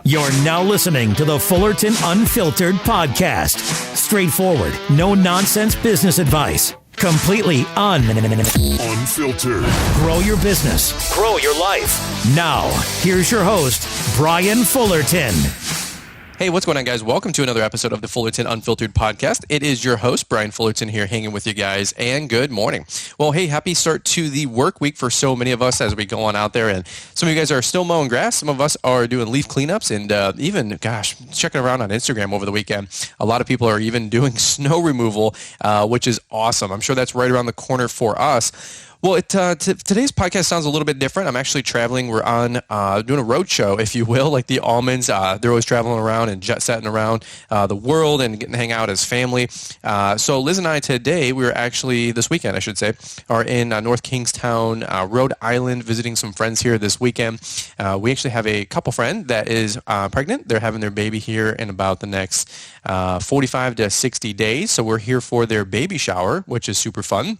You're now listening to the Fullerton Unfiltered podcast. Straightforward, no nonsense business advice. Completely unfiltered. Grow your business. Grow your life. Now, here's your host, Brian Fullerton. Hey, what's going on, guys? Welcome to another episode of the Fullerton Unfiltered podcast. It is your host, Brian Fullerton, here hanging with you guys, and good morning. Well, hey, happy start to the work week for so many of us as we go on out there. And some of you guys are still mowing grass. Some of us are doing leaf cleanups and even, checking around on Instagram over the weekend. A lot of people are even doing snow removal, which is awesome. I'm sure that's right around the corner for us. Well, today's podcast sounds a little bit different. I'm actually traveling. We're on doing a road show, if you will, like the Almonds. They're always traveling around and jet-setting around the world and getting to hang out as family. So Liz and I today, we were actually, this weekend, I should say, are in North Kingstown, Rhode Island, visiting some friends here this weekend. We actually have a couple friend that is pregnant. They're having their baby here in about the next 45 to 60 days. So we're here for their baby shower, which is super fun.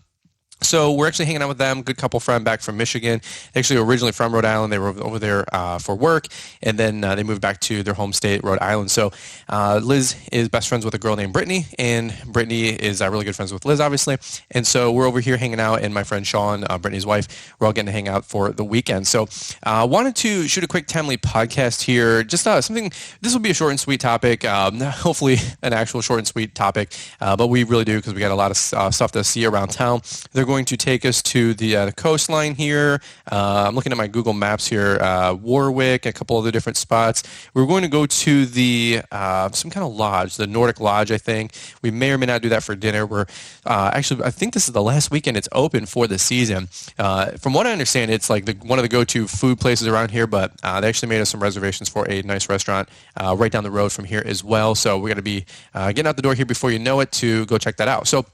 So we're actually hanging out with them, good couple friend back from Michigan, actually originally from Rhode Island. They were over there for work, and then they moved back to their home state, Rhode Island. So Liz is best friends with a girl named Brittany, and Brittany is really good friends with Liz, obviously. And so we're over here hanging out, and my friend Sean, Brittany's wife, we're all getting to hang out for the weekend. So I wanted to shoot a quick timely podcast here, just something, this will be a short and sweet topic, hopefully an actual short and sweet topic, but we really do because we got a lot of stuff to see around town. They're going to take us to the coastline here. I'm looking at my Google Maps here, Warwick, a couple other different spots. We're going to go to the some kind of lodge, the Nordic Lodge, I think. We may or may not do that for dinner. We're actually, I think this is the last weekend it's open for the season. From what I understand, it's like one of the go-to food places around here, but they actually made us some reservations for a nice restaurant right down the road from here as well. So we're going to be getting out the door here before you know it to go check that out. So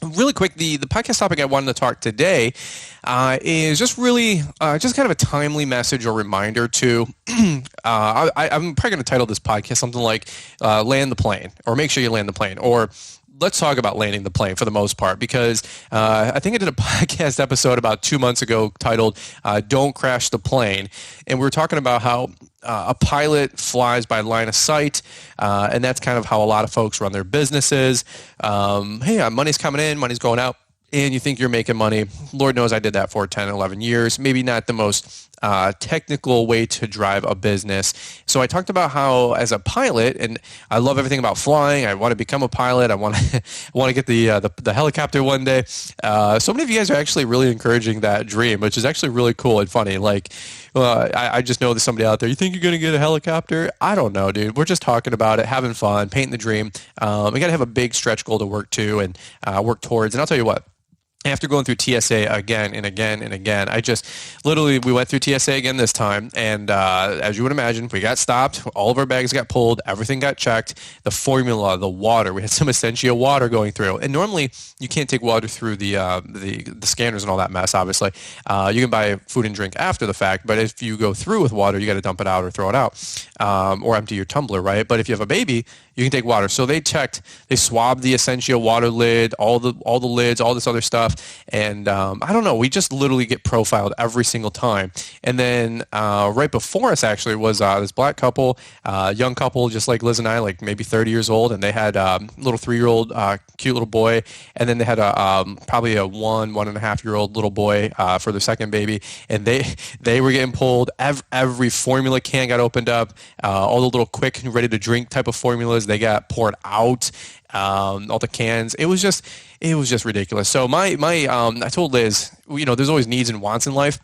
really quick, the podcast topic I wanted to talk today is just really just kind of a timely message or reminder to, I'm probably going to title this podcast something like Land the Plane, or Make Sure You Land the Plane, or let's talk about landing the plane for the most part, because I think I did a podcast episode about 2 months ago titled Don't Crash the Plane, and we were talking about how a pilot flies by line of sight, and that's kind of how a lot of folks run their businesses. Hey, money's coming in, money's going out, and you think you're making money. Lord knows I did that for 10, 11 years. Maybe not the most technical way to drive a business. So I talked about how as a pilot, and I love everything about flying. I want to become a pilot. I want to get the helicopter one day. So many of you guys are actually really encouraging that dream, which is actually really cool and funny. Like, I just know there's somebody out there. You think you're going to get a helicopter? I don't know, dude. We're just talking about it, having fun, painting the dream. We got to have a big stretch goal to work to and work towards. And I'll tell you what. After going through TSA again and again and again, we went through TSA again this time, and as you would imagine, we got stopped, all of our bags got pulled, everything got checked, the formula, the water, we had some Essentia water going through, and normally you can't take water through the scanners and all that mess, obviously. You can buy food and drink after the fact, but if you go through with water, you got to dump it out or throw it out, or empty your tumbler, right? But if you have a baby, you can take water. So they swabbed the Essentia water lid, all the lids, all this other stuff. And I don't know, we just literally get profiled every single time. And then right before us actually was this black couple, young couple, just like Liz and I, like maybe 30 years old. And they had a little 3-year-old cute little boy. And then they had probably a 1.5-year-old little boy for their second baby. And they were getting pulled. Every formula can got opened up. All the little quick and ready to drink type of formulas, they got poured out. All the cans. It was just ridiculous. So I told Liz, there's always needs and wants in life.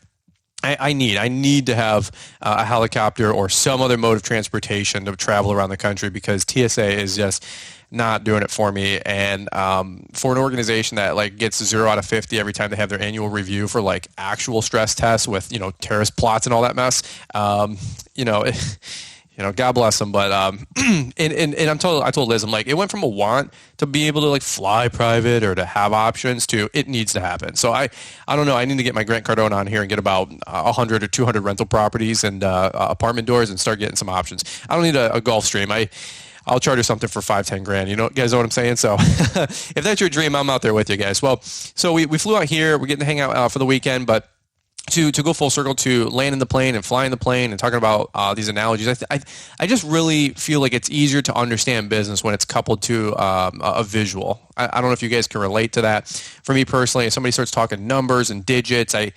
I need to have a helicopter or some other mode of transportation to travel around the country, because TSA is just not doing it for me. And for an organization that like gets 0 out of 50 every time they have their annual review for like actual stress tests with terrorist plots and all that mess, God bless them. But I told Liz, I'm like, it went from a want to be able to like fly private or to have options to it needs to happen. So I don't know. I need to get my Grant Cardone on here and get about 100 or 200 rental properties and apartment doors and start getting some options. I don't need a Gulfstream. I'll charge you something for $5-10 grand. You guys know what I'm saying? So if that's your dream, I'm out there with you guys. Well, so we flew out here. We're getting to hang out for the weekend, but to go full circle to landing the plane and flying the plane and talking about these analogies, I just really feel like it's easier to understand business when it's coupled to a visual. I don't know if you guys can relate to that. For me personally, if somebody starts talking numbers and digits, I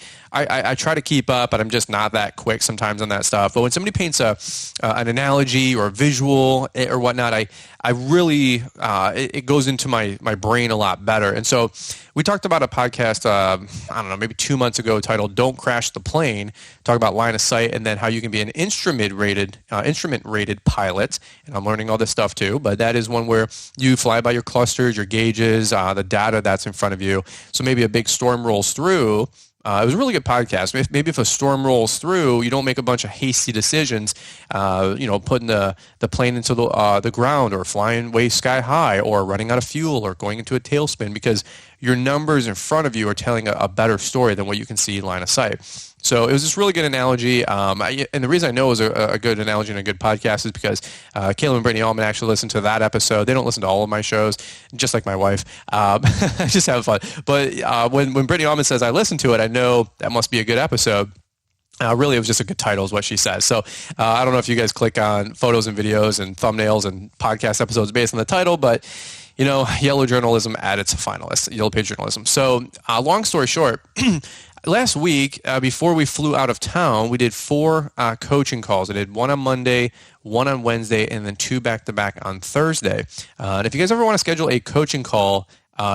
try to keep up, but I'm just not that quick sometimes on that stuff. But when somebody paints an analogy or a visual or whatnot, I really it goes into my brain a lot better. And so we talked about a podcast, I don't know, maybe 2 months ago titled "Don't Crash the Plane," talk about line of sight and then how you can be an instrument rated pilot. And I'm learning all this stuff too, but that is one where you fly by your clusters, your gauges, the data that's in front of you. So maybe a big storm rolls through. It was a really good podcast. Maybe if a storm rolls through, you don't make a bunch of hasty decisions, putting the plane into the ground or flying way sky high or running out of fuel or going into a tailspin, because your numbers in front of you are telling a better story than what you can see in line of sight. So it was this really good analogy. And the reason I know it was a good analogy and a good podcast is because Caleb and Brittany Allman actually listened to that episode. They don't listen to all of my shows, just like my wife. I just have fun. But when Brittany Allman says I listened to it, I know that must be a good episode. Really, it was just a good title is what she says. So I don't know if you guys click on photos and videos and thumbnails and podcast episodes based on the title, but yellow journalism at its finest, yellow page journalism. So long story short, last week, before we flew out of town, we did 4 coaching calls. I did 1 on Monday, 1 on Wednesday, and then 2 back-to-back on Thursday. And if you guys ever want to schedule a coaching call,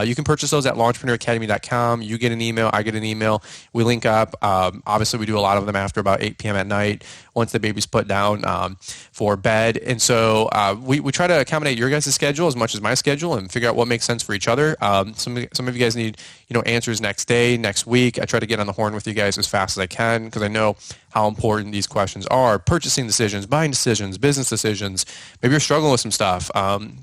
you can purchase those at launchpreneuracademy.com. You get an email, I get an email. We link up. Obviously, we do a lot of them after about 8 p.m. at night once the baby's put down for bed. And so we try to accommodate your guys' schedule as much as my schedule and figure out what makes sense for each other. Some of you guys need answers next day, next week. I try to get on the horn with you guys as fast as I can because I know how important these questions are. Purchasing decisions, buying decisions, business decisions. Maybe you're struggling with some stuff.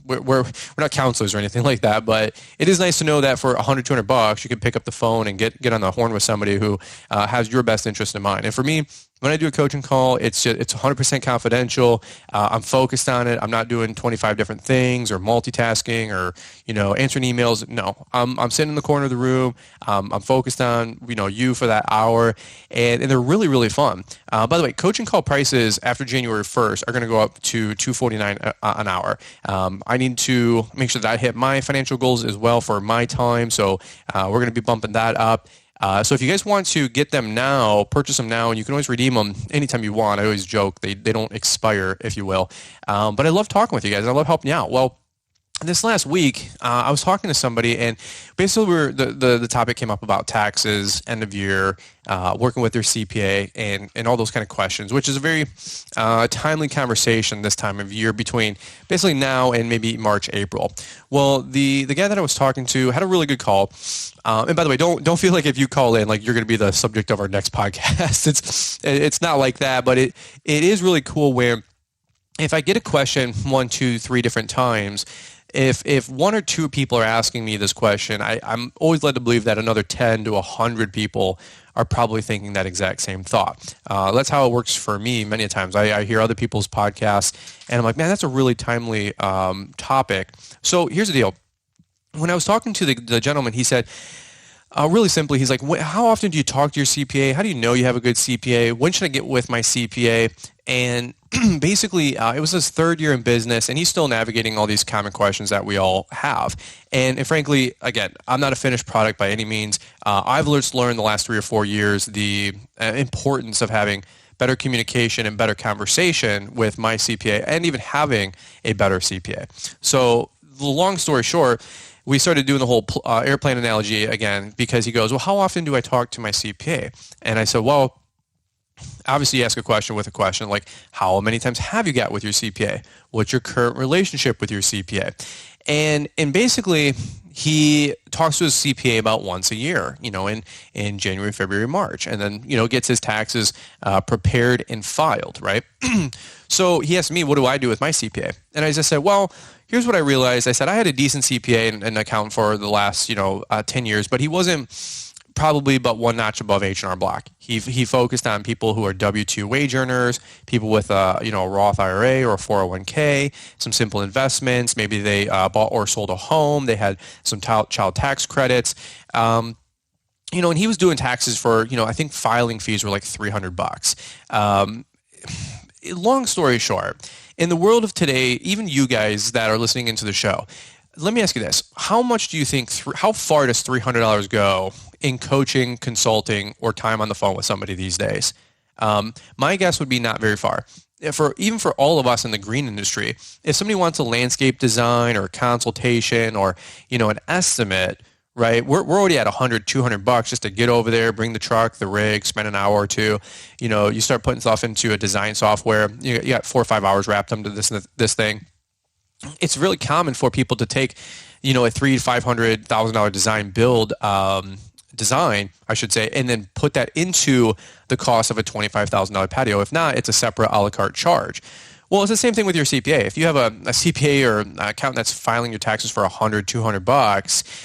We're not counselors or anything like that, but it is nice to know that for $100, $200, you can pick up the phone and get on the horn with somebody who has your best interest in mind. And for me, when I do a coaching call, it's 100% confidential. I'm focused on it. I'm not doing 25 different things or multitasking or answering emails. No, I'm sitting in the corner of the room. I'm focused on you for that hour, and they're really, really fun. By the way, coaching call prices after January 1st are going to go up to $249 an hour. I need to make sure that I hit my financial goals as well for my time, so we're going to be bumping that up. So if you guys want to get them now, purchase them now, and you can always redeem them anytime you want. I always joke they don't expire, if you will. But I love talking with you guys. I love helping you out. Well, this last week, I was talking to somebody, and basically the topic came up about taxes, end of year, working with their CPA, and all those kind of questions, which is a very timely conversation this time of year between basically now and maybe March, April. Well, the guy that I was talking to had a really good call. And by the way, don't feel like if you call in, like you're going to be the subject of our next podcast. It's not like that, but it is really cool where if I get a question 1, 2, 3 different times, if 1 or 2 people are asking me this question, I'm always led to believe that another 10 to 100 people are probably thinking that exact same thought. That's how it works for me many times. I hear other people's podcasts, and I'm like, man, that's a really timely topic. So here's the deal. When I was talking to the gentleman, he said, really simply, he's like, how often do you talk to your CPA? How do you know you have a good CPA? When should I get with my CPA? And basically, it was his 3rd year in business, and he's still navigating all these common questions that we all have. And frankly, again, I'm not a finished product by any means. I've just learned the last 3 or 4 years the importance of having better communication and better conversation with my CPA and even having a better CPA. So the long story short, we started doing the whole airplane analogy again because he goes, well, how often do I talk to my CPA? And I said, well, obviously you ask a question with a question like, how many times have you got with your CPA? What's your current relationship with your CPA? And basically, he talks to his CPA about once a year, in January, February, March, and then, gets his taxes prepared and filed, right? So he asked me, what do I do with my CPA? And I just said, well, here's what I realized. I said I had a decent CPA and account for the last, 10 years, but he wasn't probably but one notch above H&R Block. He focused on people who are W-2 wage earners, people with a Roth IRA or a 401k, some simple investments. Maybe they bought or sold a home. They had some child tax credits. and he was doing taxes for, I think filing fees were like $300. Long story short, in the world of today, even you guys that are listening into the show, let me ask you this. How much do you think, how far does $300 go in coaching, consulting, or time on the phone with somebody these days? My guess would be not very far. Even for all of us in the green industry, if somebody wants a landscape design or a consultation or, an estimate, right? We're already at $100, $200 just to get over there, bring the truck, the rig, spend an hour or two. You start putting stuff into a design software. You got 4 or 5 hours wrapped into this thing. It's really common for people to take, a $300,000 to $500,000 design, I should say, and then put that into the cost of a $25,000 patio. If not, it's a separate a la carte charge. Well, it's the same thing with your CPA. If you have a CPA or an accountant that's filing your taxes for $100, $200,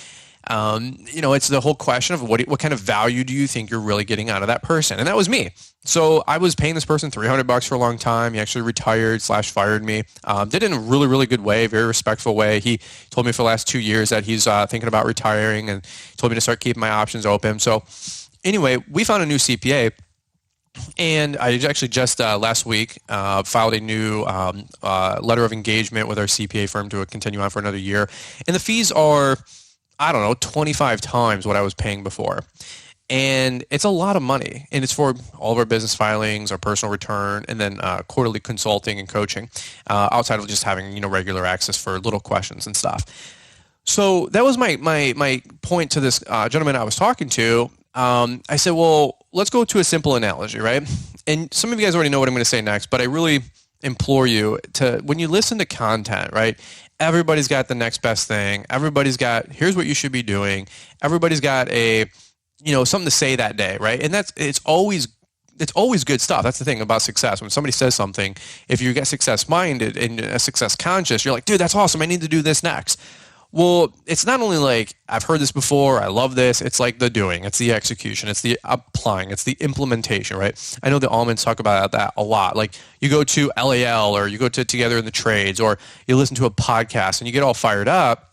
it's the whole question of what kind of value do you think you're really getting out of that person? And that was me. So I was paying this person $300 for a long time. He actually retired / fired me. Did it in a really, really good way, very respectful way. He told me for the last 2 years that he's thinking about retiring and told me to start keeping my options open. So anyway, we found a new CPA. And I actually just last week filed a new letter of engagement with our CPA firm to continue on for another year. And the fees are, 25 times what I was paying before. And it's a lot of money. And it's for all of our business filings, our personal return, and then quarterly consulting and coaching outside of just having, regular access for little questions and stuff. So that was my point to this gentleman I was talking to. I said, well, let's go to a simple analogy, right? And some of you guys already know what I'm going to say next, but I really implore you to, when you listen to content, right? Everybody's got the next best thing. Everybody's got, here's what you should be doing. Everybody's got something to say that day, right? And it's always good stuff. That's the thing about success. When somebody says something, if you get success minded and success conscious, you're like, dude, that's awesome. I need to do this next. Well, it's not only like, I've heard this before, I love this. It's like the doing, it's the execution, it's the applying, it's the implementation, right? I know the Almonds talk about that a lot. Like you go to LAL or you go to Together in the Trades or you listen to a podcast and you get all fired up.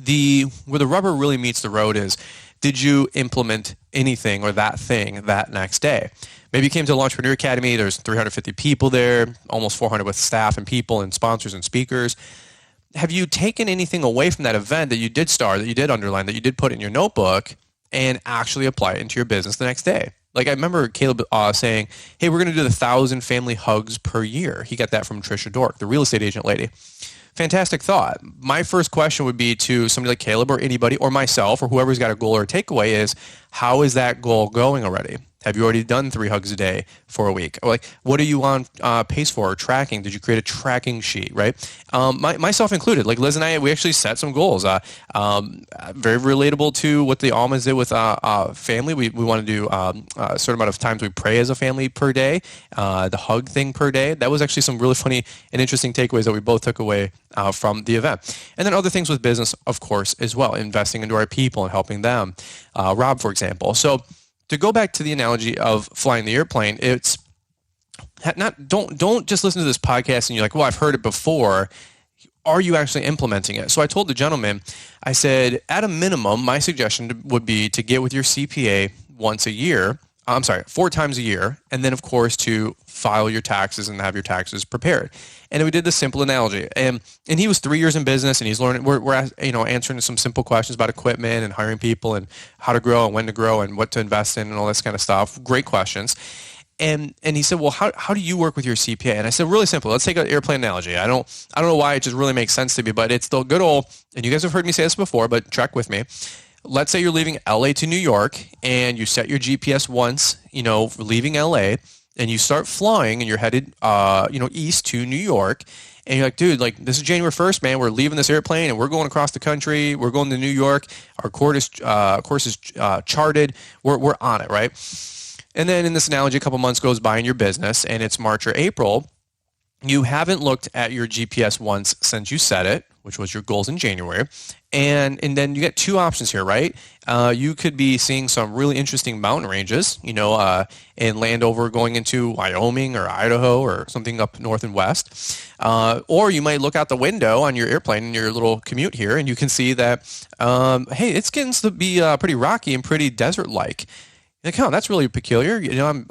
Where the rubber really meets the road is, did you implement anything or that thing that next day? Maybe you came to the Entrepreneur Academy, there's 350 people there, almost 400 with staff and people and sponsors and speakers. Have you taken anything away from that event that you did star, that you did underline, that you did put in your notebook and actually apply it into your business the next day? Like I remember Caleb saying, hey, we're going to do 1,000 family hugs per year. He got that from Trisha Dork, the real estate agent lady. Fantastic thought. My first question would be to somebody like Caleb or anybody or myself or whoever's got a goal or a takeaway is, how is that goal going already? Have you already done 3 hugs a day for a week? Or like, what are you on pace for or tracking? Did you create a tracking sheet, right? Myself included, like Liz and I, we actually set some goals. Very relatable to what the Almonds did with family. We want to do a certain amount of times we pray as a family per day, the hug thing per day. That was actually some really funny and interesting takeaways that we both took away from the event. And then other things with business, of course, as well, investing into our people and helping them. Rob, for example. So to go back to the analogy of flying the airplane, it's don't just listen to this podcast and you're like, well, I've heard it before. Are you actually implementing it? So I told the gentleman, I said, at a minimum, my suggestion would be to get with your CPA 4 times a year, and then of course to file your taxes and have your taxes prepared. And we did this simple analogy, and he was 3 years in business, and he's learning. We're answering some simple questions about equipment and hiring people and how to grow and when to grow and what to invest in and all this kind of stuff. Great questions. And he said, well, how do you work with your CPA? And I said, really simple. Let's take an airplane analogy. I don't know why it just really makes sense to me, but it's the good old, and you guys have heard me say this before, but check with me. Let's say you're leaving LA to New York and you set your GPS once, leaving LA, and you start flying and you're headed, east to New York. And you're like, dude, like this is January 1st, man. We're leaving this airplane and we're going across the country. We're going to New York. Our course is charted. We're on it, right? And then in this analogy, a couple months goes by in your business and it's March or April. You haven't looked at your GPS once since you set it, which was your goals in January. And then you get two options here, right? You could be seeing some really interesting mountain ranges, and land over going into Wyoming or Idaho or something up north and west. Or you might look out the window on your airplane in your little commute here, and you can see that, hey, it's getting to be pretty rocky and pretty desert-like. Like, oh, that's really peculiar.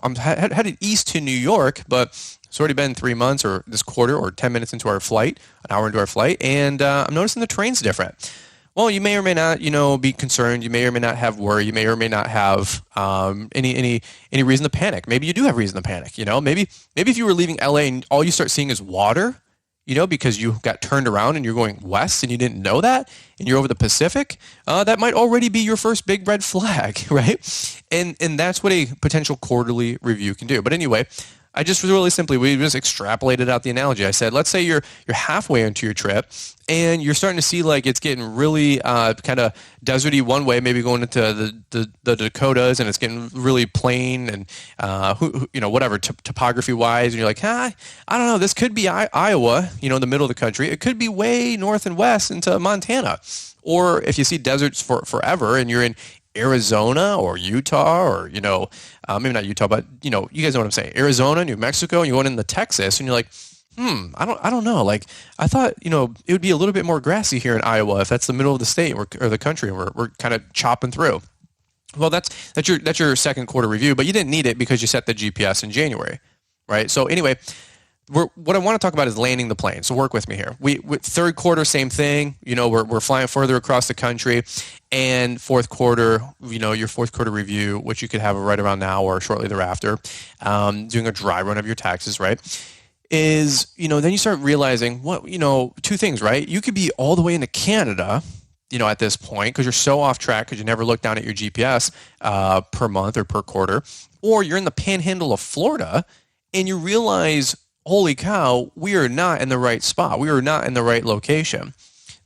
I'm headed east to New York, but it's already been 3 months or this quarter or 10 minutes into our flight, an hour into our flight, and I'm noticing the terrain's different. Well, you may or may not, be concerned. You may or may not have worry. You may or may not have any reason to panic. Maybe you do have reason to panic. Maybe if you were leaving LA and all you start seeing is water, because you got turned around and you're going west and you didn't know that, and you're over the Pacific, that might already be your first big red flag, right? And that's what a potential quarterly review can do. But anyway, I just really simply, we just extrapolated out the analogy. I said, let's say you're halfway into your trip and you're starting to see like it's getting really kind of deserty one way, maybe going into the Dakotas, and it's getting really plain and whatever topography wise, and you're like, I don't know, this could be Iowa, in the middle of the country. It could be way north and west into Montana. Or if you see deserts forever and you're in Arizona or Utah or, maybe not Utah, but, you guys know what I'm saying. Arizona, New Mexico, and you're going into Texas and you're like, I don't know. Like, I thought, it would be a little bit more grassy here in Iowa if that's the middle of the state or the country and we're kind of chopping through. Well, that's your second quarter review, but you didn't need it because you set the GPS in January, right? So anyway, what I want to talk about is landing the plane. So work with me here. We third quarter, same thing. We're flying further across the country, and fourth quarter, your fourth quarter review, which you could have right around now or shortly thereafter, doing a dry run of your taxes, right? Is then you start realizing two things, right? You could be all the way into Canada, at this point because you're so off track because you never look down at your GPS per month or per quarter, or you're in the panhandle of Florida and you realize, holy cow, we are not in the right spot. We are not in the right location.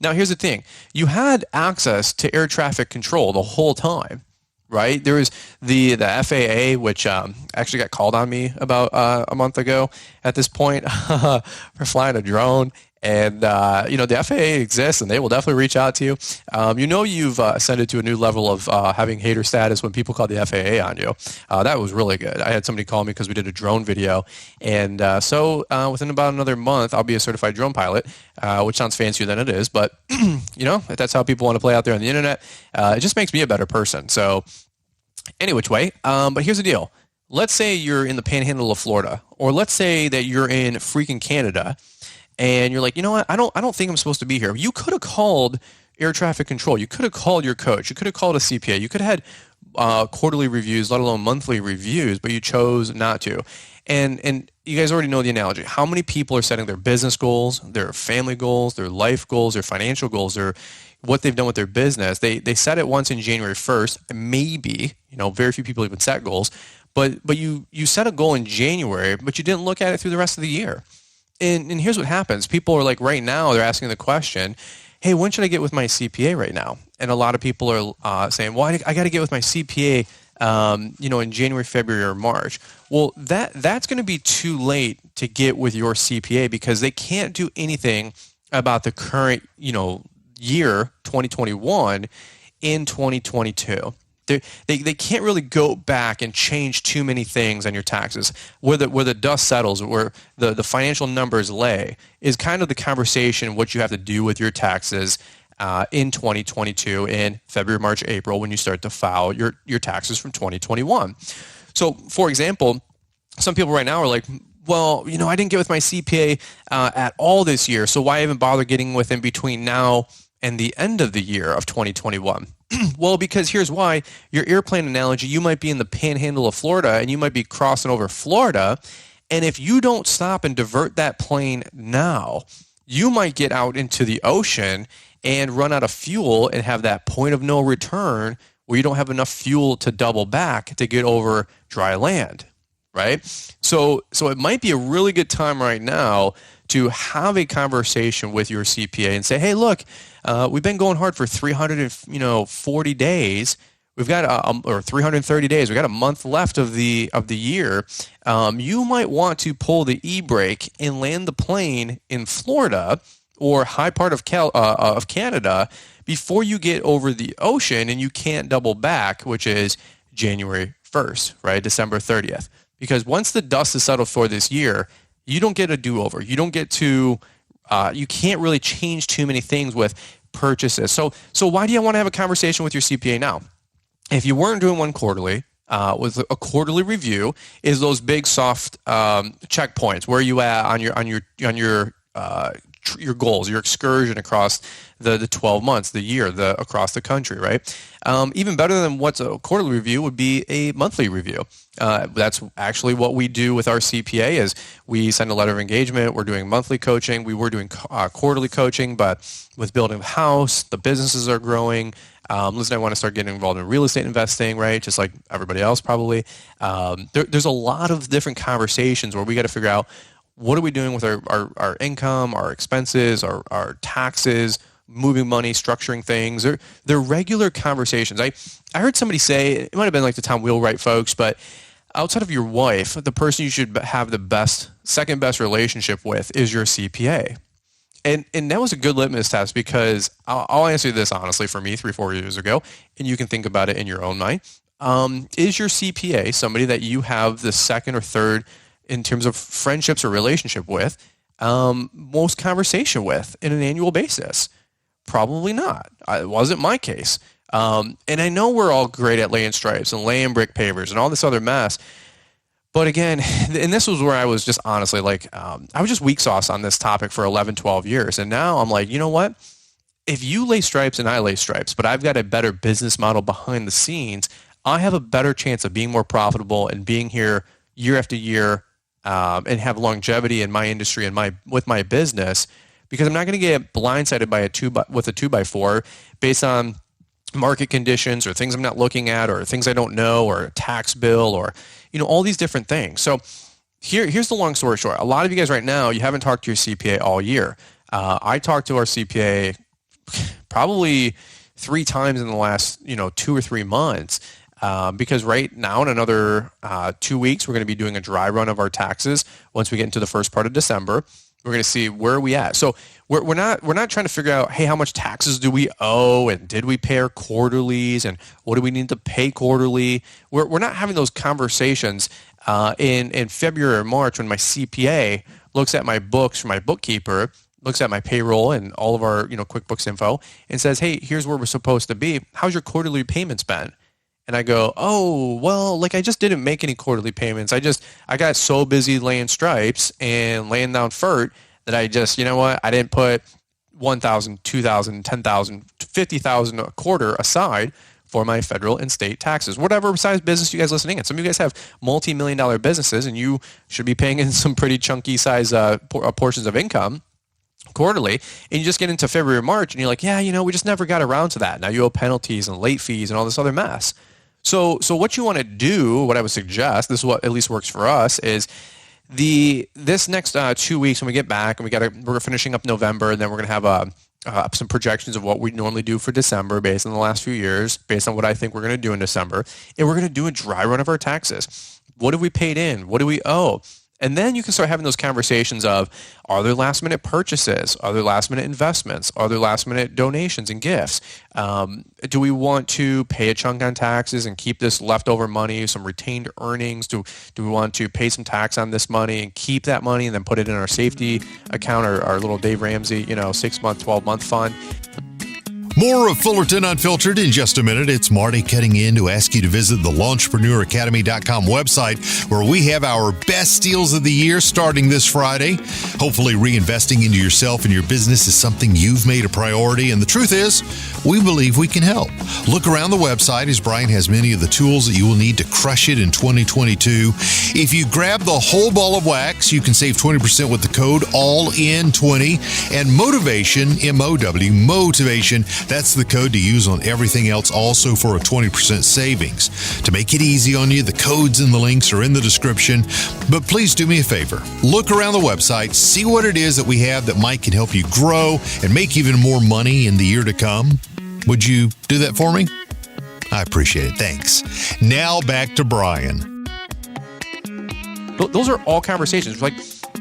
Now, here's the thing. You had access to air traffic control the whole time, right? There was the FAA, which actually got called on me about a month ago at this point for flying a drone. And, the FAA exists, and they will definitely reach out to you. You've ascended to a new level of having hater status when people call the FAA on you. That was really good. I had somebody call me because we did a drone video. And so within about another month, I'll be a certified drone pilot, which sounds fancier than it is. But, if that's how people want to play out there on the internet, it just makes me a better person. So any which way. But here's the deal. Let's say you're in the panhandle of Florida, or let's say that you're in freaking Canada, and you're like, you know what? I don't think I'm supposed to be here. You could have called air traffic control. You could have called your coach. You could have called a CPA. You could have had quarterly reviews, let alone monthly reviews, but you chose not to. And you guys already know the analogy. How many people are setting their business goals, their family goals, their life goals, their financial goals, or what they've done with their business? They set it once in January 1st, maybe. Very few people even set goals. But you set a goal in January, but you didn't look at it through the rest of the year. And here's what happens. People are like, right now, they're asking the question, hey, when should I get with my CPA right now? And a lot of people are saying, well, I got to get with my CPA, in January, February, or March. Well, that's going to be too late to get with your CPA because they can't do anything about the current, year 2021 in 2022. They can't really go back and change too many things on your taxes. Where the dust settles, where the financial numbers lay, is kind of the conversation what you have to do with your taxes in 2022 in February, March, April, when you start to file your taxes from 2021. So, for example, some people right now are like, well, I didn't get with my CPA at all this year, so why even bother getting with him between now and the end of the year of 2021? Well, because here's why. Your airplane analogy, you might be in the panhandle of Florida and you might be crossing over Florida. And if you don't stop and divert that plane now, you might get out into the ocean and run out of fuel and have that point of no return where you don't have enough fuel to double back to get over dry land, right? So it might be a really good time right now to have a conversation with your CPA and say, hey, look, we've been going hard for 340 days. We've got or 330 days. We've got a month left of the year. You might want to pull the e-brake and land the plane in Florida or high part of Canada before you get over the ocean, and you can't double back, which is January 1st, right? December 30th. Because once the dust is settled for this year, you don't get a do-over. You don't get to, you can't really change too many things with purchases. So why do you want to have a conversation with your CPA now? If you weren't doing one quarterly, with a quarterly review is those big soft checkpoints. Where are you at on your goals, your excursion across the 12 months, the year, across the country, right? Even better than what's a quarterly review would be a monthly review. That's actually what we do with our CPA is we send a letter of engagement. We're doing monthly coaching. We were doing quarterly coaching, but with building a house, the businesses are growing. Liz and I want to start getting involved in real estate investing, right? Just like everybody else probably. There's a lot of different conversations where we got to figure out what are we doing with our income, our expenses, our taxes, moving money, structuring things. They're regular conversations. I heard somebody say, it might have been like the Tom Wheelwright folks, but outside of your wife, the person you should have the second best relationship with is your CPA. And that was a good litmus test because I'll answer this honestly for me 3-4 years ago, and you can think about it in your own mind. Is your CPA somebody that you have the second or third in terms of friendships or relationship with, most conversation with in an annual basis? Probably not. It wasn't my case. And I know we're all great at laying stripes and laying brick pavers and all this other mess. But again, and this was where I was just honestly like, I was just weak sauce on this topic for 11, 12 years. And now I'm like, you know what? If you lay stripes and I lay stripes, but I've got a better business model behind the scenes, I have a better chance of being more profitable and being here year after year and have longevity in my industry and with my business, because I'm not going to get blindsided by a 2x4 based on market conditions or things I'm not looking at or things I don't know or a tax bill or, all these different things. So here's the long story short. A lot of you guys right now, you haven't talked to your CPA all year. I talked to our CPA probably 3 times in the last, 2 or 3 months. Because right now in another 2 weeks, we're going to be doing a dry run of our taxes. Once we get into the first part of December, we're going to see where are we at. So we're not trying to figure out, hey, how much taxes do we owe, and did we pay our quarterlies, and what do we need to pay quarterly? We're not having those conversations in February or March when my CPA looks at my books from my bookkeeper, looks at my payroll and all of our QuickBooks info, and says, hey, here's where we're supposed to be. How's your quarterly payments been? And I go, oh, well, I just didn't make any quarterly payments. I got so busy laying stripes and laying down FERT that I just, I didn't put $1,000, $2,000, $10,000, $50,000 a quarter aside for my federal and state taxes, whatever size business you guys listening in. Some of you guys have multi-million-dollar businesses, and you should be paying in some pretty chunky size portions of income quarterly, and you just get into February or March, and you're like, yeah, we just never got around to that. Now you owe penalties and late fees and all this other mess. So what you want to do, what I would suggest, this is what at least works for us, is this next 2 weeks when we get back, and we're finishing up November, and then we're going to have some projections of what we normally do for December based on the last few years, based on what I think we're going to do in December, and we're going to do a dry run of our taxes. What have we paid in? What do we owe? And then you can start having those conversations of, are there last minute purchases? Are there last minute investments? Are there last minute donations and gifts? Do we want to pay a chunk on taxes and keep this leftover money, some retained earnings? Do we want to pay some tax on this money and keep that money and then put it in our safety account, our little Dave Ramsey, 6-month, 12-month fund? More of Fullerton Unfiltered in just a minute. It's Marty cutting in to ask you to visit the LaunchpreneurAcademy.com website, where we have our best deals of the year starting this Friday. Hopefully reinvesting into yourself and your business is something you've made a priority, and the truth is, we believe we can help. Look around the website as Brian has many of the tools that you will need to crush it in 2022. If you grab the whole ball of wax, you can save 20% with the code ALLIN20, and motivation, M-O-W, motivation, that's the code to use on everything else, also for a 20% savings. To make it easy on you, the codes and the links are in the description. But please do me a favor. Look around the website, see what it is that we have that might can help you grow and make even more money in the year to come. Would you do that for me? I appreciate it. Thanks. Now back to Brian. Those are all conversations. Like,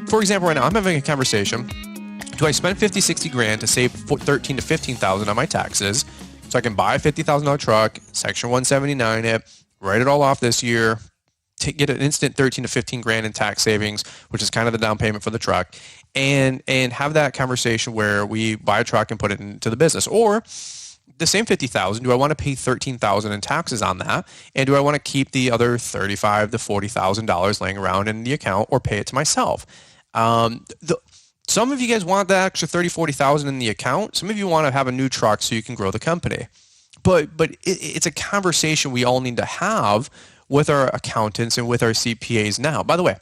for example, right now I'm having a conversation Do I spend 50, 60 grand to save 13 to 15,000 on my taxes so I can buy a $50,000 truck, Section 179 it, write it all off this year, get an instant 13 to 15 grand in tax savings, which is kind of the down payment for the truck, and have that conversation where we buy a truck and put it into the business? Or the same 50,000, do I want to pay 13,000 in taxes on that? And do I want to keep the other $35,000 to $40,000 laying around in the account or pay it to myself? Some of you guys want that extra 30, 40,000 in the account. Some of you want to have a new truck so you can grow the company. But it's a conversation we all need to have with our accountants and with our CPAs now. By the way,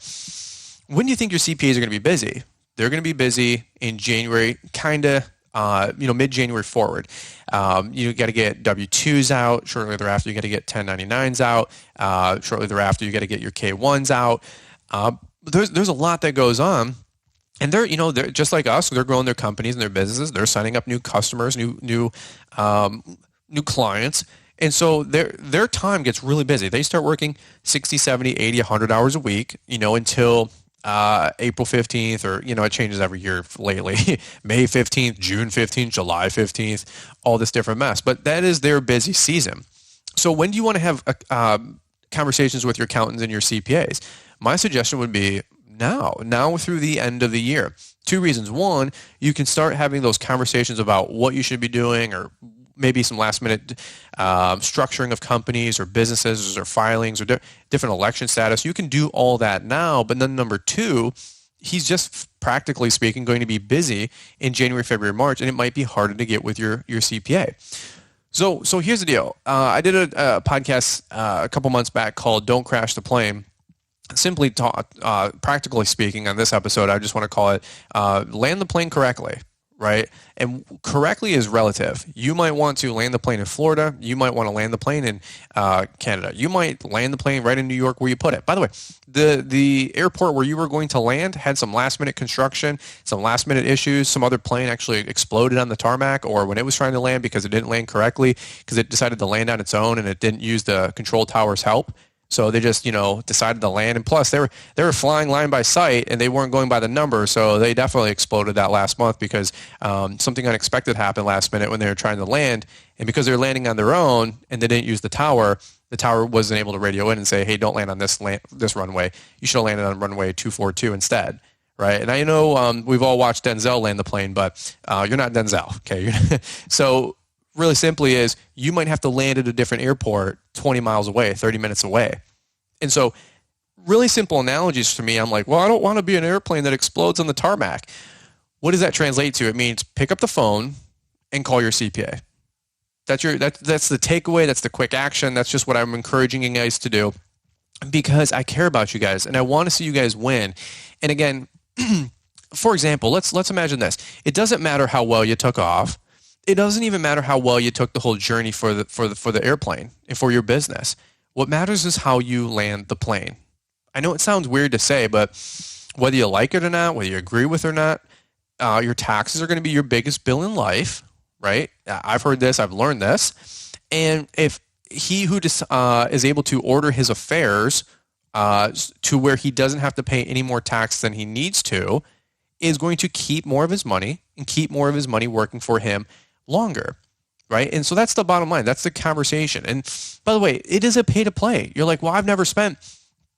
when do you think your CPAs are going to be busy? They're going to be busy in January, kind of, mid-January forward. You got to get W-2s out. Shortly thereafter, you got to get 1099s out. Shortly thereafter, you got to get your K-1s out. There's a lot that goes on. And they're just like us. They're growing their companies and their businesses. They're signing up new customers, new clients. And so their time gets really busy. They start working 60, 70, 80, 100 hours a week, until April 15th, or, it changes every year lately. May 15th, June 15th, July 15th, all this different mess. But that is their busy season. So when do you want to have conversations with your accountants and your CPAs? My suggestion would be now through the end of the year. Two reasons. One, you can start having those conversations about what you should be doing, or maybe some last minute structuring of companies or businesses or filings or different election status. You can do all that now. But then number two, he's just practically speaking going to be busy in January, February, March, and it might be harder to get with your CPA. So here's the deal. I did a podcast a couple months back called Don't Crash the Plane. Simply practically speaking, on this episode, I just want to call it land the plane correctly, right? And correctly is relative. You might want to land the plane in Florida. You might want to land the plane in Canada. You might land the plane right in New York where you put it. By the way, the airport where you were going to land had some last-minute construction, some last-minute issues. Some other plane actually exploded on the tarmac, or when it was trying to land because it didn't land correctly, because it decided to land on its own and it didn't use the control tower's help. So they just, decided to land. And plus, they were flying line by sight, and they weren't going by the number. So they definitely exploded that last month because something unexpected happened last minute when they were trying to land. And because they were landing on their own and they didn't use the tower wasn't able to radio in and say, hey, don't land on this runway. You should have landed on runway 242 instead. Right? And I know we've all watched Denzel land the plane, but you're not Denzel. Okay. So really simply is you might have to land at a different airport 20 miles away, 30 minutes away. And so really simple analogies to me, I'm like, well, I don't want to be an airplane that explodes on the tarmac. What does that translate to? It means pick up the phone and call your CPA. That's the takeaway. That's the quick action. That's just what I'm encouraging you guys to do, because I care about you guys and I want to see you guys win. And again, for example, let's imagine this. It doesn't matter how well you took off. It doesn't even matter how well you took the whole journey for the airplane and for your business. What matters is how you land the plane. I know it sounds weird to say, but whether you like it or not, whether you agree with it or not, your taxes are going to be your biggest bill in life, right? I've heard this. I've learned this. And if he who is able to order his affairs to where he doesn't have to pay any more tax than he needs to, is going to keep more of his money and keep more of his money working for him longer, right? And so that's the bottom line. That's the conversation. And by the way, it is a pay to play. You're like, well, I've never spent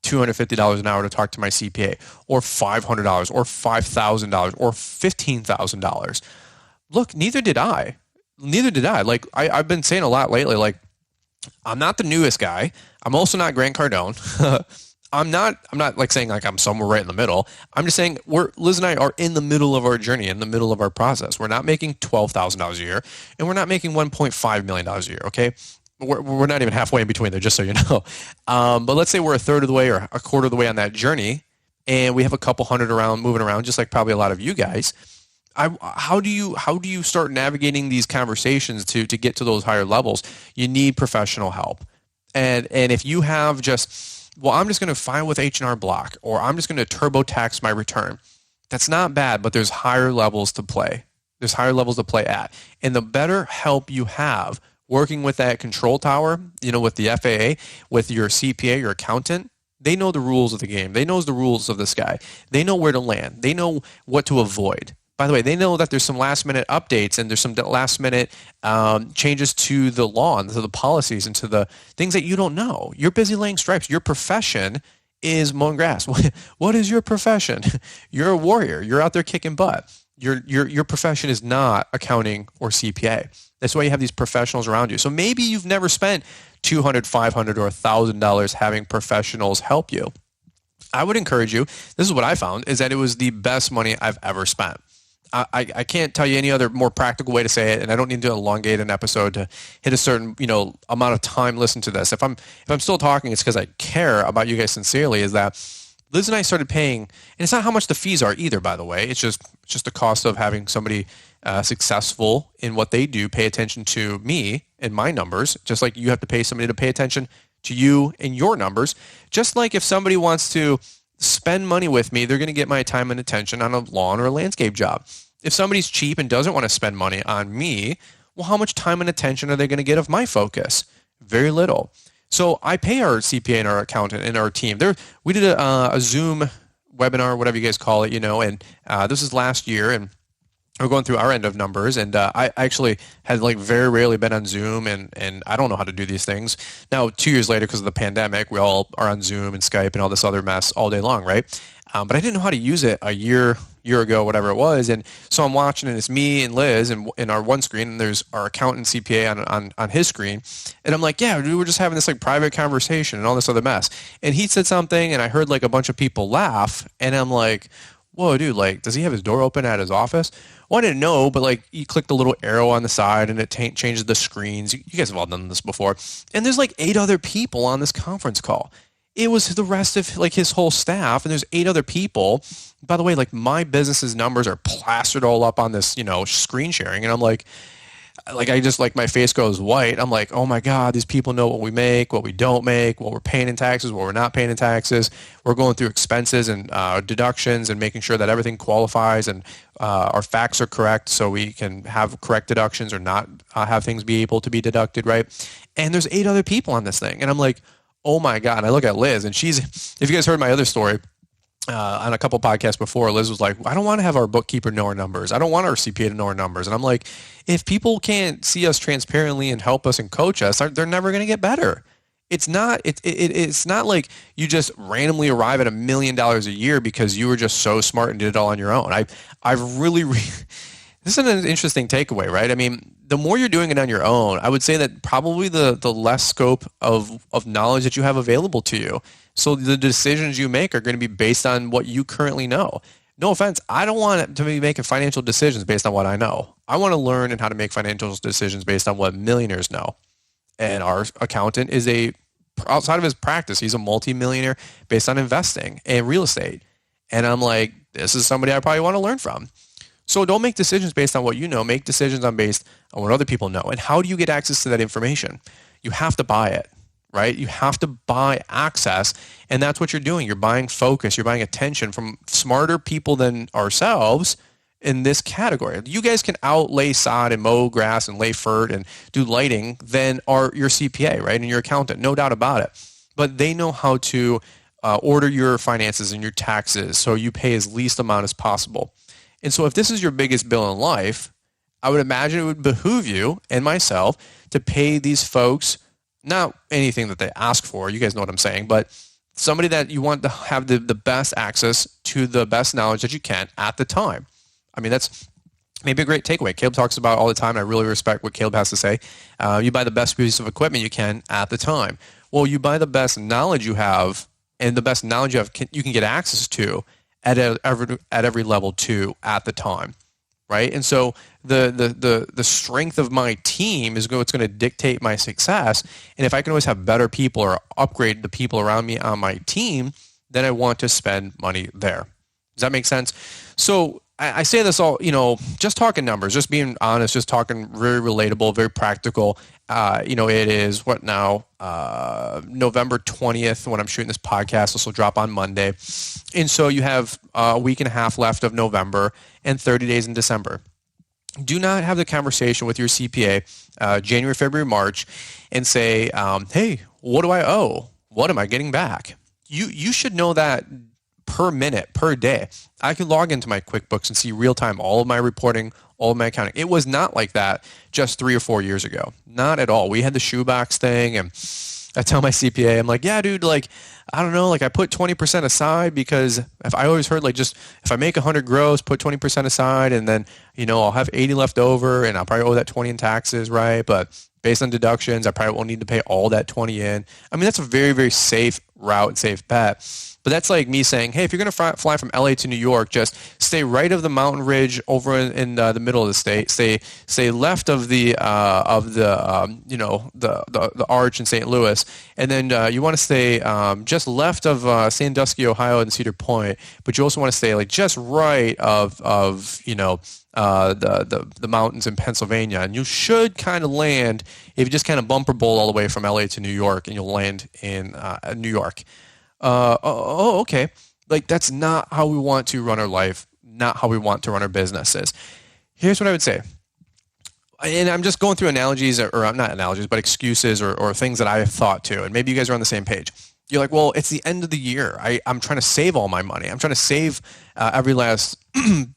$250 an hour to talk to my CPA, or $500 or $5,000 or $15,000. Look, neither did I. Like I've been saying a lot lately, like I'm not the newest guy. I'm also not Grant Cardone. I'm not like saying like I'm somewhere right in the middle. I'm just saying Liz and I are in the middle of our journey, in the middle of our process. We're not making $12,000 a year, and we're not making $1.5 million a year, okay? We're not even halfway in between there, just so you know. But let's say we're a third of the way or a quarter of the way on that journey, and we have a couple hundred moving around, just like probably a lot of you guys. How do you start navigating these conversations to get to those higher levels? You need professional help. And if you have I'm just going to file with H&R Block, or I'm just going to TurboTax my return. That's not bad, but there's higher levels to play. There's higher levels to play at. And the better help you have working with that control tower, with the FAA, with your CPA, your accountant, they know the rules of the game. They know the rules of this guy. They know where to land. They know what to avoid. By the way, they know that there's some last minute updates and there's some last minute changes to the law and to the policies and to the things that you don't know. You're busy laying stripes. Your profession is mowing grass. What is your profession? You're a warrior. You're out there kicking butt. Your profession is not accounting or CPA. That's why you have these professionals around you. So maybe you've never spent $200, $500, or $1,000 having professionals help you. I would encourage you, this is what I found, is that it was the best money I've ever spent. I can't tell you any other more practical way to say it, and I don't need to elongate an episode to hit a certain amount of time listen to this. If I'm still talking, it's because I care about you guys sincerely. Is that Liz and I started paying, and it's not how much the fees are either, by the way. It's just the cost of having somebody successful in what they do pay attention to me and my numbers, just like you have to pay somebody to pay attention to you and your numbers. Just like if somebody wants to spend money with me, they're going to get my time and attention on a lawn or a landscape job. If somebody's cheap and doesn't want to spend money on me, well, how much time and attention are they going to get of my focus? Very little. So I pay our CPA and our accountant and our team. We did a Zoom webinar, whatever you guys call it, and this is last year, and we're going through our end of numbers, and I actually had very rarely been on Zoom, and I don't know how to do these things. Now, 2 years later, because of the pandemic, we all are on Zoom and Skype and all this other mess all day long, right? But I didn't know how to use it a year ago, whatever it was, and so I'm watching, and it's me and Liz in our one screen, and there's our accountant CPA on his screen, and I'm like, yeah, we were just having this private conversation and all this other mess, and he said something, and I heard a bunch of people laugh, and I'm like, whoa, dude, does he have his door open at his office? Well, I didn't know, but you click the little arrow on the side and it changes the screens. You guys have all done this before. And there's 8 other people on this conference call. It was the rest of his whole staff, and there's 8 other people. By the way, my business's numbers are plastered all up on this, screen sharing. And I'm I just my face goes white. I'm like, oh my God, these people know what we make, what we don't make, what we're paying in taxes, what we're not paying in taxes. We're going through expenses and deductions and making sure that everything qualifies and our facts are correct so we can have correct deductions or not have things be able to be deducted, right? And there's 8 other people on this thing. And I'm like, oh my God. And I look at Liz, and if you guys heard my other story, on a couple podcasts before, Liz was like, I don't want to have our bookkeeper know our numbers. I don't want our CPA to know our numbers. And I'm like, if people can't see us transparently and help us and coach us, they're never going to get better. It's not like you just randomly arrive at $1 million a year because you were just so smart and did it all on your own. This is an interesting takeaway, right? I mean, the more you're doing it on your own, I would say that probably the less scope of knowledge that you have available to you. So the decisions you make are going to be based on what you currently know. No offense, I don't want to be making financial decisions based on what I know. I want to learn how to make financial decisions based on what millionaires know. And our accountant is outside of his practice, he's a multi-millionaire based on investing and real estate. And I'm like, this is somebody I probably want to learn from. So don't make decisions based on what you know. Make decisions based on what other people know. And how do you get access to that information? You have to buy it, right? You have to buy access, and that's what you're doing. You're buying focus. You're buying attention from smarter people than ourselves in this category. You guys can outlay sod and mow grass and lay fert and do lighting than your CPA, right, and your accountant, no doubt about it. But they know how to order your finances and your taxes so you pay as least amount as possible. And so if this is your biggest bill in life, I would imagine it would behoove you and myself to pay these folks, not anything that they ask for, you guys know what I'm saying, but somebody that you want to have the best access to the best knowledge that you can at the time. I mean, that's maybe a great takeaway. Caleb talks about all the time, and I really respect what Caleb has to say. You buy the best piece of equipment you can at the time. Well, you buy the best knowledge you have, and the best knowledge you can get access to at every level too at the time, right? And so the strength of my team is what's going to dictate my success. And if I can always have better people or upgrade the people around me on my team, then I want to spend money there. Does that make sense? So I say this all, just talking numbers, just being honest, just talking very relatable, very practical. It is what now, November 20th when I'm shooting this podcast. This will drop on Monday. And so you have a week and a half left of November and 30 days in December. Do not have the conversation with your CPA January, February, March and say, hey, what do I owe? What am I getting back? You should know that per minute, per day. I could log into my QuickBooks and see real time all of my reporting, all of my accounting. It was not like that just 3 or 4 years ago. Not at all. We had the shoebox thing, and I tell my CPA, I'm like, yeah, dude, like, I don't know, like I put 20% aside because if I always heard like just if I make 100 gross, put 20% aside, and then, I'll have 80 left over and I'll probably owe that 20 in taxes, right? But based on deductions, I probably won't need to pay all that 20 in. I mean, that's a very, very safe route and safe bet. But that's like me saying, hey, if you're going to fly from LA to New York, just stay right of the mountain ridge over in the middle of the state. Stay left of the arch in St. Louis, and then you want to stay just left of Sandusky, Ohio, and Cedar Point. But you also want to stay like just right of the mountains in Pennsylvania, and you should kind of land if you just kind of bumper bowl all the way from LA to New York, and you'll land in New York. Okay. Like that's not how we want to run our life, not how we want to run our businesses. Here's what I would say. And I'm just going through analogies or not analogies, but excuses or things that I have thought to. And maybe you guys are on the same page. You're like, well, it's the end of the year. I'm trying to save all my money. I'm trying to save every last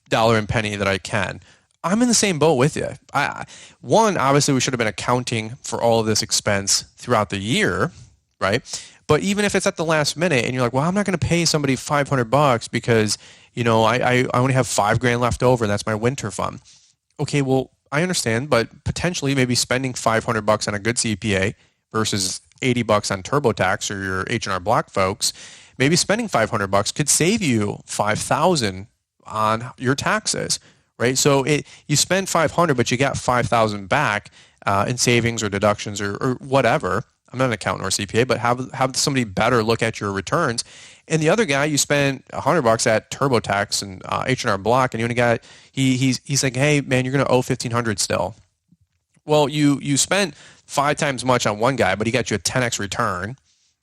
dollar and penny that I can. I'm in the same boat with you. Obviously we should have been accounting for all of this expense throughout the year, right? But even if it's at the last minute and you're like, well, I'm not going to pay somebody $500 because, I only have $5,000 left over and that's my winter fund. Okay, well, I understand, but potentially maybe spending $500 on a good CPA versus $80 on TurboTax or your H&R Block folks, maybe spending $500 could save you $5,000 on your taxes, right? So you spend $500, but you got $5,000 back in savings or deductions or whatever. I'm not an accountant or CPA, but have somebody better look at your returns. And the other guy, you spent $100 at TurboTax and H&R Block, and you only got he's like, hey man, you're going to owe $1,500 still. Well, you spent 5 times much on one guy, but he got you a 10x return,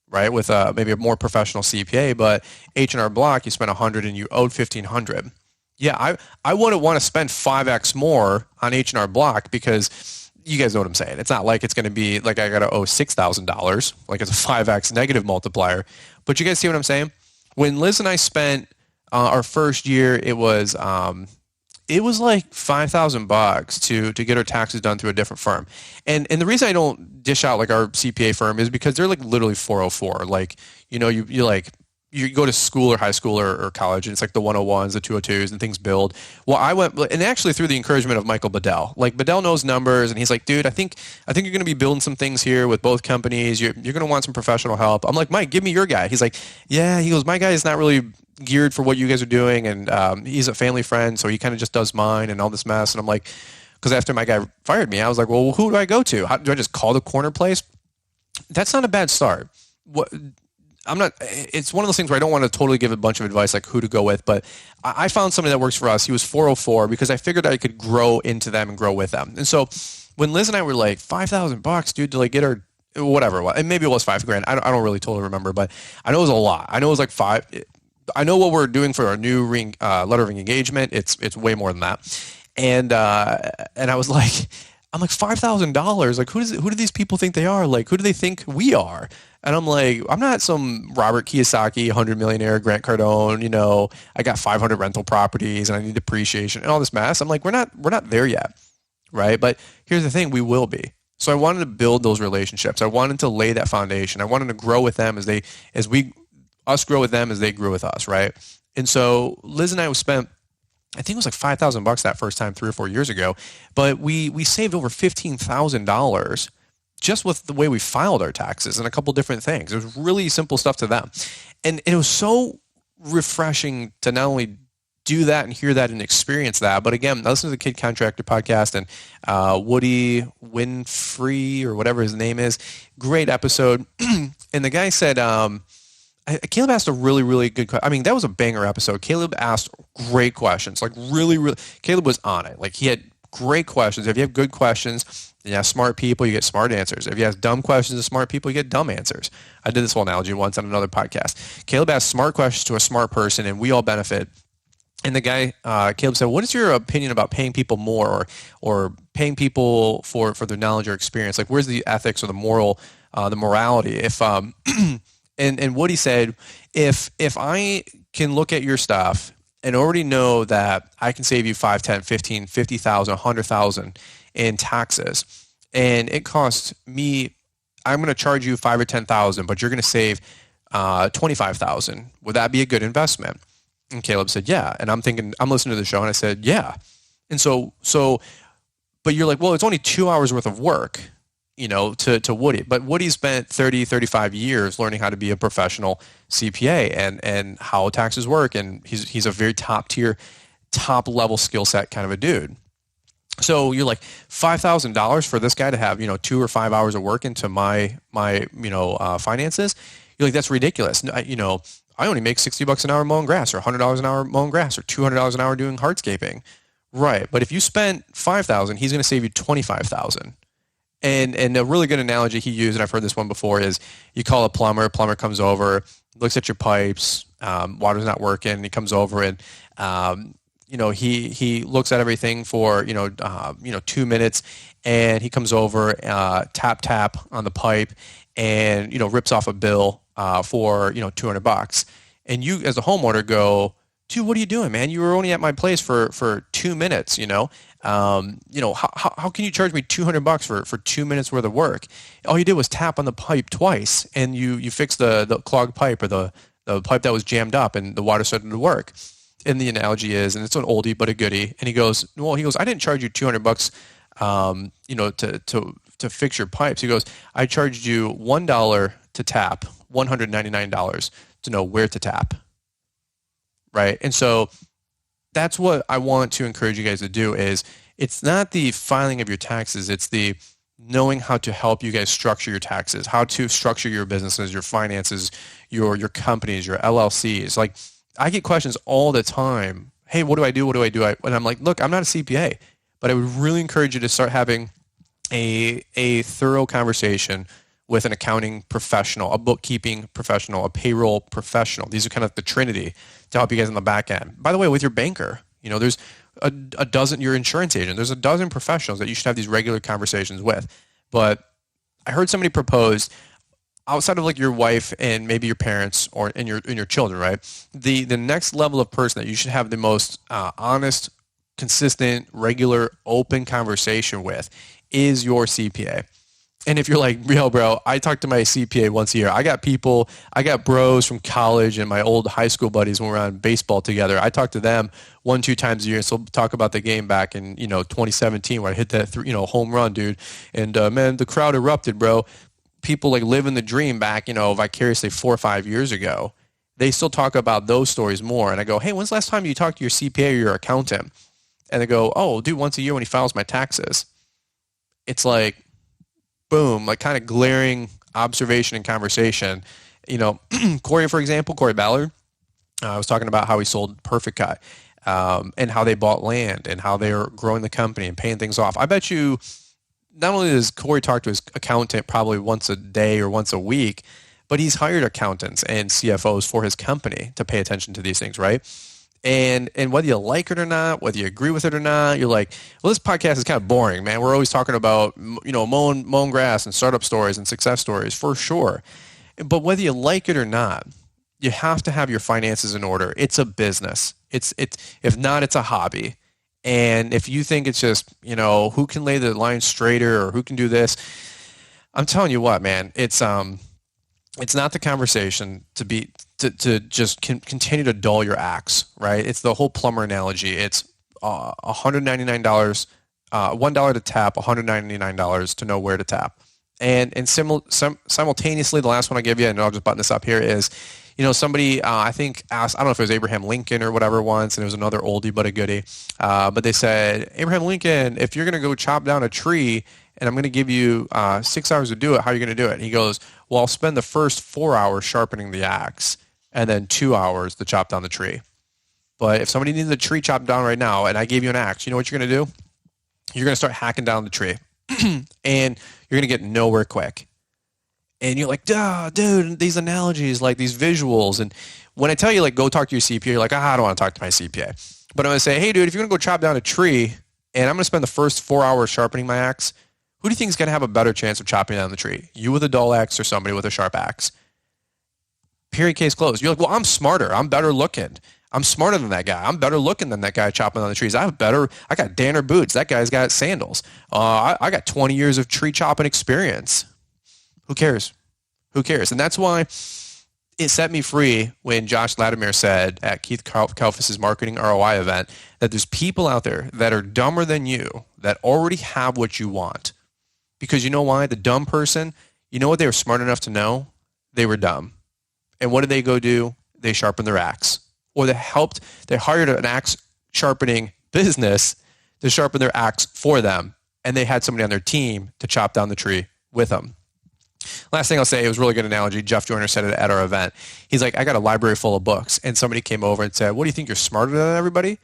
right? With maybe a more professional CPA, but H&R Block, you spent $100 and you owed $1,500. Yeah, I wouldn't want to spend 5x more on H&R Block because you guys know what I'm saying. It's not like it's going to be like I got to owe $6,000, like it's a 5x negative multiplier. But you guys see what I'm saying? When Liz and I spent our first year, it was like $5,000 to get our taxes done through a different firm. And the reason I don't dish out like our CPA firm is because they're like literally 404. Like, you go to school or high school or college and it's like the 101s, the 202s and things build. Well, I went, and actually through the encouragement of Michael Bedell, like Bedell knows numbers and he's like, dude, I think you're going to be building some things here with both companies. You're going to want some professional help. I'm like, Mike, give me your guy. He's like, yeah, he goes, my guy is not really geared for what you guys are doing. And he's a family friend. So he kind of just does mine and all this mess. And I'm like, because after my guy fired me, I was like, well, who do I go to? Do I just call the corner place? That's not a bad start. It's one of those things where I don't want to totally give a bunch of advice like who to go with, but I found somebody that works for us. He was 404 because I figured I could grow into them and grow with them. And so when Liz and I were like $5,000, dude, to like get our whatever, and maybe it was $5,000. I don't really totally remember, but I know it was a lot. I know it was like five. I know what we're doing for our new letter of engagement. It's way more than that. And I was like, I'm like $5,000. Like who do these people think they are? Like who do they think we are? And I'm like, I'm not some Robert Kiyosaki, 100 millionaire, Grant Cardone, I got 500 rental properties and I need depreciation and all this mess. I'm like, we're not there yet. Right. But here's the thing, we will be. So I wanted to build those relationships. I wanted to lay that foundation. I wanted to grow with them as we grow with them as they grew with us. Right. And so Liz and I spent, I think it was like $5,000 that first time 3 or 4 years ago, but we saved over $15,000 just with the way we filed our taxes and a couple different things. It was really simple stuff to them. And it was so refreshing to not only do that and hear that and experience that, but again, I listened to the Kid Contractor podcast and Woody Winfrey or whatever his name is, great episode. And the guy said, Caleb asked a really, really good question. I mean, that was a banger episode. Caleb asked great questions, like really, really, Caleb was on it. Like he had great questions. If you have good questions, you ask smart people, you get smart answers. If you ask dumb questions to smart people, you get dumb answers. I did this whole analogy once on another podcast. Caleb asked smart questions to a smart person and we all benefit. And the guy, Caleb said, what is your opinion about paying people more or paying people for their knowledge or experience? Like where's the ethics or the morality? If, and what he said, if I can look at your stuff and already know that I can save you 5, 10, 15, 50,000, 100,000 in taxes. And it costs me, I'm going to charge you 5 or 10,000, but you're going to save 25,000. Would that be a good investment? And Caleb said, yeah. And I'm listening to the show and I said, yeah. And so, but you're like, well, it's only 2 hours worth of work, to Woody. But Woody spent 30, 35 years learning how to be a professional CPA and how taxes work. And he's a very top level skill set kind of a dude. So you're like $5,000 for this guy to have, 2 or 5 hours of work into my finances. You're like, that's ridiculous. I only make $60 an hour mowing grass, or $100 an hour mowing grass, or $200 an hour doing hardscaping. Right. But if you spent $5,000, he's going to save you $25,000. And a really good analogy he used, and I've heard this one before, is you call a plumber plumber comes over, looks at your pipes, water's not working, he comes over and, he looks at everything for, 2 minutes, and he comes over, tap on the pipe, and, rips off a bill for, $200. And you as a homeowner go, dude, what are you doing, man? You were only at my place for 2 minutes, how can you charge me $200 for 2 minutes worth of work? All you did was tap on the pipe twice, and you fixed the clogged pipe, or the pipe that was jammed up, and the water started to work. And the analogy is, and it's an oldie but a goodie, and he goes, I didn't charge you $200, to fix your pipes. He goes, I charged you $1 to tap, $199 to know where to tap. Right. And so that's what I want to encourage you guys to do. Is it's not the filing of your taxes, it's the knowing how to help you guys structure your taxes, how to structure your businesses, your finances, your companies, your LLCs. Like, I get questions all the time. Hey, what do I do? And I'm like, look, I'm not a CPA, but I would really encourage you to start having a thorough conversation with an accounting professional, a bookkeeping professional, a payroll professional. These are kind of like the trinity to help you guys on the back end. By the way, with your banker, there's a dozen, your insurance agent, there's a dozen professionals that you should have these regular conversations with. But I heard somebody propose, outside of like your wife and maybe your parents and your children, right? The next level of person that you should have the most honest, consistent, regular, open conversation with is your CPA. And if you're like, yo, bro, I talk to my CPA once a year. I got bros from college and my old high school buddies when we were on baseball together. I talk to them 1-2 times a year. So we'll talk about the game back in, 2017 where I hit that, home run, dude. And man, the crowd erupted, bro. People like living the dream back, vicariously 4 or 5 years ago. They still talk about those stories more. And I go, hey, when's the last time you talked to your CPA or your accountant? And they go, oh, dude, once a year when he files my taxes. It's like, boom, like kind of glaring observation and conversation. Corey, for example, Corey Ballard, I was talking about how he sold Perfect Cut and how they bought land and how they're growing the company and paying things off. I bet you not only does Corey talk to his accountant probably once a day or once a week, but he's hired accountants and CFOs for his company to pay attention to these things, right? And whether you like it or not, whether you agree with it or not, you're like, well, this podcast is kind of boring, man. We're always talking about, mowing grass and startup stories and success stories, for sure. But whether you like it or not, you have to have your finances in order. It's a business. It's if not, it's a hobby. And if you think it's just, who can lay the line straighter or who can do this, I'm telling you what, man, it's not the conversation to just continue to dull your axe, right? It's the whole plumber analogy. It's $199, $1 to tap, $199 to know where to tap. And simultaneously, the last one I give you, and I'll just button this up here, is, somebody I think asked, I don't know if it was Abraham Lincoln or whatever once, and it was another oldie but a goodie, but they said, Abraham Lincoln, if you're going to go chop down a tree and I'm going to give you 6 hours to do it, how are you going to do it? And he goes, well, I'll spend the first 4 hours sharpening the axe and then 2 hours to chop down the tree. But if somebody needs a tree chopped down right now and I gave you an axe, you know what you're going to do? You're going to start hacking down the tree and you're going to get nowhere quick. And you're like, duh, dude, these analogies, like these visuals. And when I tell you, like, go talk to your CPA, you're like, I don't want to talk to my CPA. But I'm going to say, hey, dude, if you're going to go chop down a tree and I'm going to spend the first 4 hours sharpening my axe, who do you think is going to have a better chance of chopping down the tree? You with a dull axe or somebody with a sharp axe? Period, case closed. You're like, well, I'm smarter. I'm better looking. I'm smarter than that guy. I'm better looking than that guy chopping on the trees. I got Danner boots. That guy's got sandals. I got 20 years of tree chopping experience. Who cares? Who cares? And that's why it set me free when Josh Latimer said at Keith Kalfas's marketing ROI event that there's people out there that are dumber than you that already have what you want. Because you know why? The dumb person, you know what they were smart enough to know? They were dumb. And what did they go do? They sharpened their axe. Or they hired an axe sharpening business to sharpen their axe for them. And they had somebody on their team to chop down the tree with them. Last thing I'll say, it was a really good analogy. Jeff Joyner said it at our event. He's like, I got a library full of books. And somebody came over and said, what do you think, you're smarter than everybody?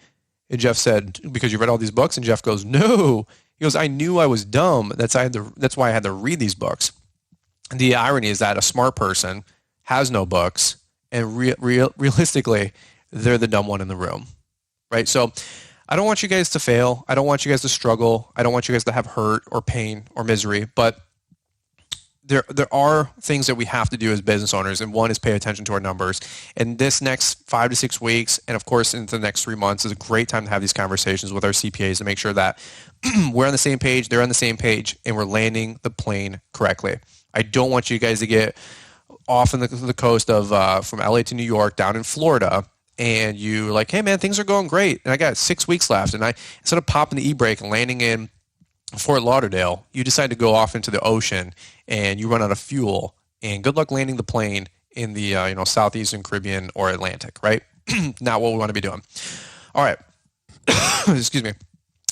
And Jeff said, because you read all these books? And Jeff goes, no. He goes, I knew I was dumb. That's why I had to read these books. And the irony is that a smart person has no books. And realistically, they're the dumb one in the room, right? So I don't want you guys to fail. I don't want you guys to struggle. I don't want you guys to have hurt or pain or misery. But there are things that we have to do as business owners, and one is pay attention to our numbers. And this next 5 to 6 weeks, and of course into the next 3 months, is a great time to have these conversations with our CPAs to make sure that we're on the same page, they're on the same page, and we're landing the plane correctly. I don't want you guys to get off on the coast of from LA to New York down in Florida, and you're like, hey man, things are going great, and I got 6 weeks left, and I instead of popping the e-brake and landing in Fort Lauderdale, you decide to go off into the ocean and you run out of fuel, and good luck landing the plane in the southeastern Caribbean or Atlantic, right? Not what we want to be doing. All right. Excuse me.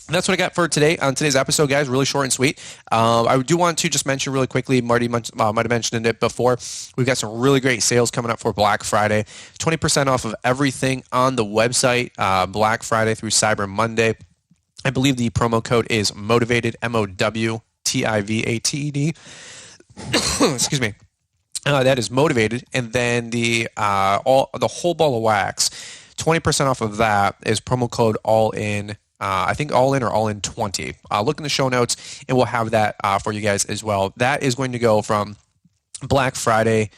That's what I got for today on today's episode, guys. Really short and sweet. I do want to just mention really quickly, Marty might have mentioned it before, we've got some really great sales coming up for Black Friday. 20% off of everything on the website, Black Friday through Cyber Monday. I believe the promo code is MOTIVATED, MOWTIVATED. Excuse me. That is MOTIVATED. And then the whole ball of wax, 20% off of that is promo code all in. I think all in or all in 20. Look in the show notes and we'll have that for you guys as well. That is going to go from Black Friday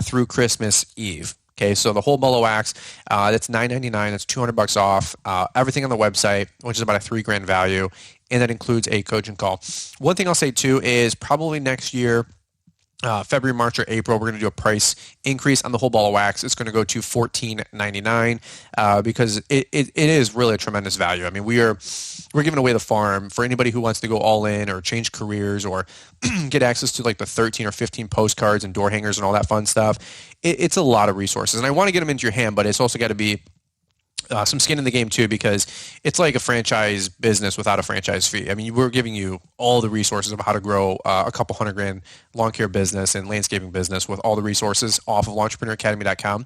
through Christmas Eve. Okay, so the whole ball of wax, that's $9.99. That's $200 off. Everything on the website, which is about a $3,000 value, and that includes a coaching call. One thing I'll say too is probably next year, February, March, or April, we're going to do a price increase on the whole ball of wax. It's going to go to $14.99 because it is really a tremendous value. I mean, we're giving away the farm for anybody who wants to go all in or change careers or get access to like the 13 or 15 postcards and door hangers and all that fun stuff. It's a lot of resources, and I want to get them into your hand, but it's also got to be some skin in the game too, because it's like a franchise business without a franchise fee. I mean, we're giving you all the resources of how to grow a couple $100,000 lawn care business and landscaping business with all the resources off of entrepreneuracademy.com.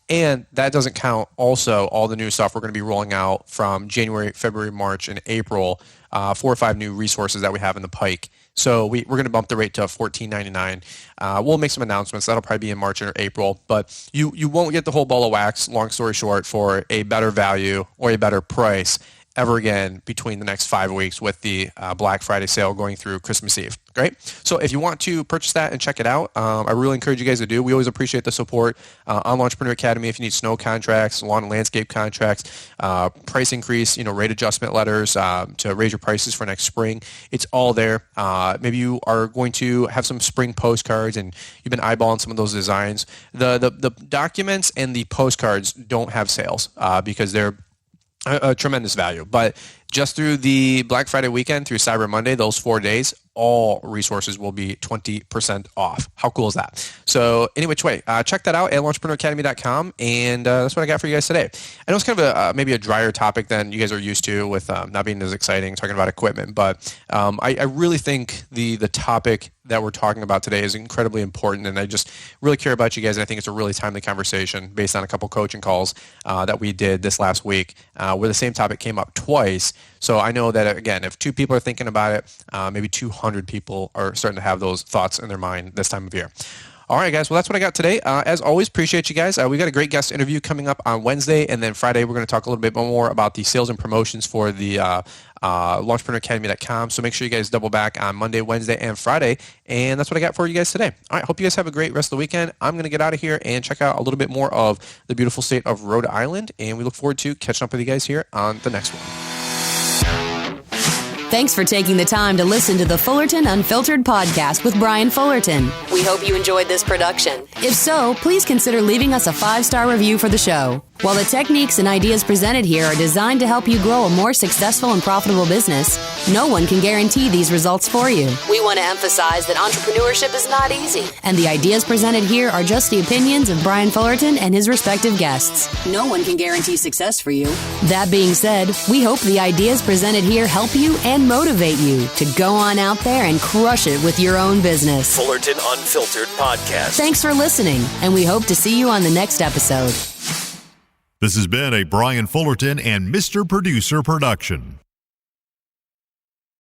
And that doesn't count also all the new stuff we're going to be rolling out from January, February, March, and April, 4 or 5 new resources that we have in the pike. So we're going to bump the rate to $14.99. We'll make some announcements. That'll probably be in March or April. But you won't get the whole ball of wax, long story short, for a better value or a better price ever again between the next 5 weeks with the Black Friday sale going through Christmas Eve. Great. So if you want to purchase that and check it out, I really encourage you guys to do. We always appreciate the support on Entrepreneur Academy. If you need snow contracts, lawn and landscape contracts, price increase, rate adjustment letters to raise your prices for next spring, it's all there. Maybe you are going to have some spring postcards and you've been eyeballing some of those designs. The documents and the postcards don't have sales because they're a tremendous value. But just through the Black Friday weekend through Cyber Monday, those 4 days, all resources will be 20% off. How cool is that? So any which way, check that out at launchpreneuracademy.com. And that's what I got for you guys today. I know it's kind of maybe a drier topic than you guys are used to with not being as exciting, talking about equipment. But I really think the topic that we're talking about today is incredibly important. And I just really care about you guys. And I think it's a really timely conversation based on a couple coaching calls that we did this last week where the same topic came up twice. So I know that, again, if 2 people are thinking about it, maybe 200 people are starting to have those thoughts in their mind this time of year. All right, guys. Well, that's what I got today. As always, appreciate you guys. We got a great guest interview coming up on Wednesday, and then Friday we're going to talk a little bit more about the sales and promotions for the launchpreneuracademy.com. So make sure you guys double back on Monday, Wednesday, and Friday. And that's what I got for you guys today. All right. Hope you guys have a great rest of the weekend. I'm going to get out of here and check out a little bit more of the beautiful state of Rhode Island. And we look forward to catching up with you guys here on the next one. Thanks for taking the time to listen to the Fullerton Unfiltered podcast with Brian Fullerton. We hope you enjoyed this production. If so, please consider leaving us a 5-star review for the show. While the techniques and ideas presented here are designed to help you grow a more successful and profitable business, no one can guarantee these results for you. We want to emphasize that entrepreneurship is not easy, and the ideas presented here are just the opinions of Brian Fullerton and his respective guests. No one can guarantee success for you. That being said, we hope the ideas presented here help you and motivate you to go on out there and crush it with your own business. Fullerton Unfiltered Podcast. Thanks for listening, and we hope to see you on the next episode. This has been a Brian Fullerton and Mr. Producer production.